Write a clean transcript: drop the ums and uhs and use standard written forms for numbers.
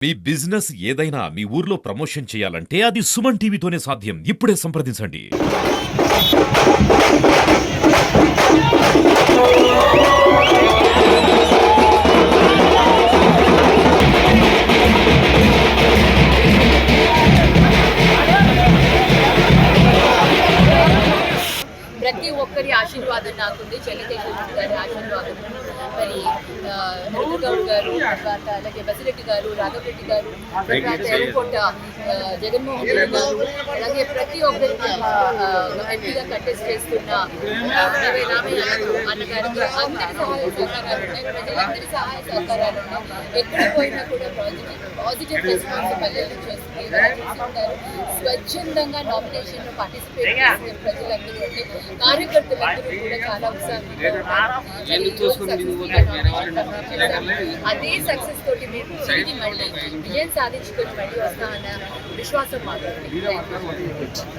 మీ business ఏదైనా మీ ఊర్లో promotion చేయాలంటే అది సుమన్ టీవీతోనే సాధ్యం. ఇప్పుడే సంప్రదించండి. ప్రతి ఒక్కరి ఆశీర్వాదం నాకుంది. చెల్లికేశ్వర గారి ఆశీర్వాదం, మరి హరిగౌడ్ గారు, తర్వాత అలాగే బసిరెడ్డి గారు, రాఘవరెడ్డి గారు, తర్వాత ఎర్రకోట జగన్మోహన్ రెడ్డి గారు, అలాగే ప్రతి ఒక్కరికి ఎంపీగా కంటెస్ట్ చేస్తున్న రామయ్య అన్నగారికి అందరి సహాయ సహకారాలు ఉన్నాయి. ప్రజలందరి సహాయ సహకారాలు ఉన్నాయి. ఎక్కడ పోయినా కూడా పాజిటివ్ రెస్పాన్స్ పల్లెల నుంచి వస్తుంది. చూస్తుంటారు స్వచ్ఛందంగా నామినేషన్లో పార్టిసిపేట్ చేసిన ప్రజలందరూ అంటే కార్యకర్తలందరూ కూడా చాలా ఉత్సాహంగా అదే సక్సెస్ తోటి మేము తిరిగి మళ్ళీ విజయం సాధించుకొని మళ్ళీ వస్తామన్న విశ్వాసం మాత్రం